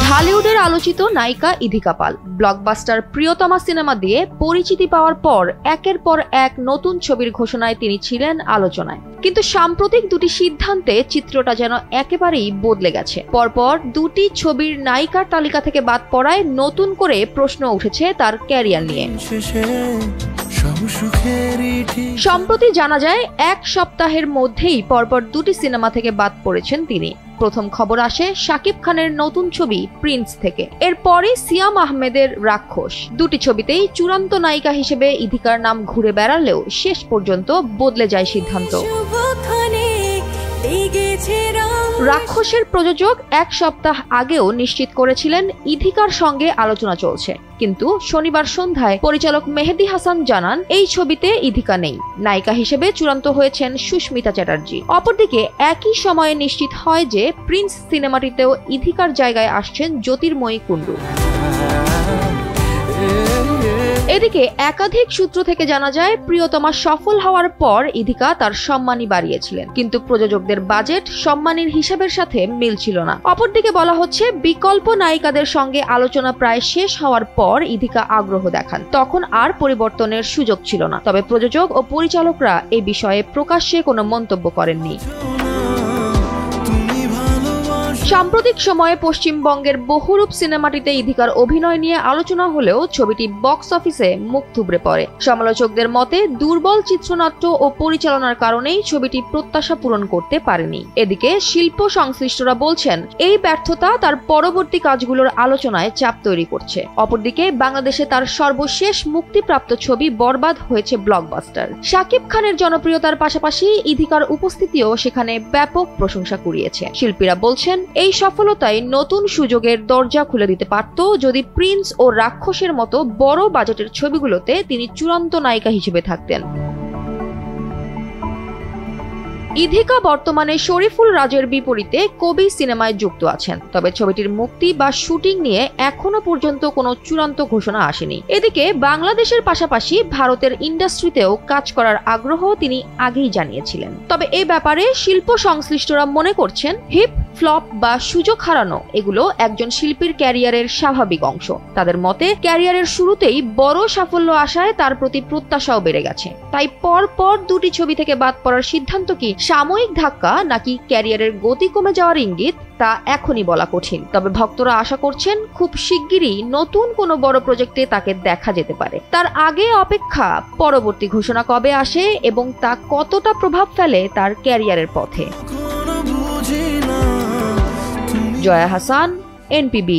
ঢালিউডের আলোচিত নায়িকা ইধিকা পাল ব্লকবাস্টার প্রিয়তমা সিনেমা দিয়ে পরিচিতি পাওয়ার পর একের পর এক নতুন ছবির ঘোষণায় তিনি ছিলেন আলোচনায়। কিন্তু সাম্প্রতিক দুটি সিদ্ধান্তে চিত্রটা যেন একেবারেই বদলে গেছে। পরপর দুটি ছবির নায়িকার তালিকা থেকে বাদ পড়ায় নতুন করে প্রশ্ন উঠেছে তার ক্যারিয়ার নিয়ে। সম্প্রতি জানা যায় এক সপ্তাহের মধ্যেই পরপর দুটি সিনেমা থেকে বাদ পড়েছেন তিনি। প্রথম খবর আসে শাকিব খানের নতুন ছবি প্রিন্স থেকে, এরপরে সিয়াম আহমেদের রাক্ষস। দুটি ছবিতেই চূড়ান্ত নায়িকা হিসেবে ইধিকার নাম ঘুরে বেড়ালেও শেষ পর্যন্ত বদলে যায় সিদ্ধান্ত। রাক্ষসের প্রযোজক এক সপ্তাহ আগেও নিশ্চিত করেছিলেন ইধিকার সঙ্গে আলোচনা চলছে, কিন্তু শনিবার সন্ধ্যায় পরিচালক মেহেদী হাসান জানান এই ছবিতে ইধিকা নেই। নায়িকা হিসেবে চূড়ান্ত হয়েছেন সুস্মিতা চ্যাটার্জি। অপরদিকে একই সময়ে নিশ্চিত হয় যে প্রিন্স সিনেমাটিতেও ইধিকার জায়গায় আসছেন জ্যোতির্ময়ী কুণ্ডু। এদিকে একাধিক সূত্র থেকে জানা যায় প্রিয়তমা সফল হওয়ার পর ইধিকা তার সম্মানী বাড়িয়েছিলেন, কিন্তু প্রযোজকদের বাজেট সম্মানীর হিসাবের সাথে মিলছিল না। অপরদিকে বলা হচ্ছে বিকল্প নায়িকাদের সঙ্গে আলোচনা প্রায় শেষ হওয়ার পর ইধিকা আগ্রহ দেখান, তখন আর পরিবর্তনের সুযোগ ছিল না। তবে প্রযোজক ও পরিচালকরা এই বিষয়ে প্রকাশ্যে কোনো মন্তব্য করেননি। সাম্প্রতিক সময়ে পশ্চিমবঙ্গের বহুরূপ সিনেমাটিতে ইধিকার অভিনয় নিয়ে আলোচনা হলেও ছবিটি বক্স অফিসে মুখ থুবড়ে পড়ে। সমালোচকদের মতে দুর্বল চিত্রনাট্য ও পরিচালনার কারণেই ছবিটি প্রত্যাশা পূরণ করতে পারেনি। এদিকে শিল্প সংশ্লিষ্টরা বলছেন এই ব্যর্থতা তার পরবর্তী কাজগুলোর আলোচনায় চাপ তৈরি করছে। অপরদিকে বাংলাদেশে তার সর্বশেষ মুক্তিপ্রাপ্ত ছবি বরবাদ হয়েছে ব্লকবাস্টার। শাকিব খানের জনপ্রিয়তার পাশাপাশি ইধিকার উপস্থিতিও সেখানে ব্যাপক প্রশংসা কুড়িয়েছে। শিল্পীরা বলছেন এই সফলতায় নতুন সুযোগের দরজা খুলে দিতে পারত যদি প্রিন্স ও রাক্ষসের মতো বড় বাজেটের ছবিগুলোতে তিনি চূড়ান্ত নায়িকা হিসেবে থাকতেন। ইধিকা বর্তমানে শরীফুল রাজের বিপরীতে কবি সিনেমায় যুক্ত আছেন, তবে ছবিটির মুক্তি বা শুটিং নিয়ে এখনো পর্যন্ত কোনো চূড়ান্ত ঘোষণা আসেনি। এদিকে বাংলাদেশের পাশাপাশি ভারতের ইন্ডাস্ট্রিতেও কাজ করার আগ্রহ তিনি আগেই জানিয়েছিলেন। তবে এই ব্যাপারে শিল্প সংশ্লিষ্টরা মনে করছেন হিট, ফ্লপ বা সুযোগ হারানো এগুলো একজন শিল্পীর ক্যারিয়ারের স্বাভাবিক অংশ। তাদের মতে ক্যারিয়ারের শুরুতেই বড় সাফল্য আসায় তার প্রতি প্রত্যাশাও বেড়ে গেছে। তাই পরপর দুটি ছবি থেকে বাদ পড়ার সিদ্ধান্ত কি সাময়িক ধাক্কা নাকি ক্যারিয়ারের গতি কমে যাওয়ার ইঙ্গিত তা এখনই বলা কঠিন। তবে ভক্তরা আশা করছেন খুব শিগগিরই নতুন কোনো বড় প্রজেক্টে তাকে দেখা যেতে পারে। তার আগে অপেক্ষা পরবর্তী ঘোষণা কবে আসে এবং তা কতটা প্রভাব ফেলে তার ক্যারিয়ারের পথে। জয়া হাসান, NPB।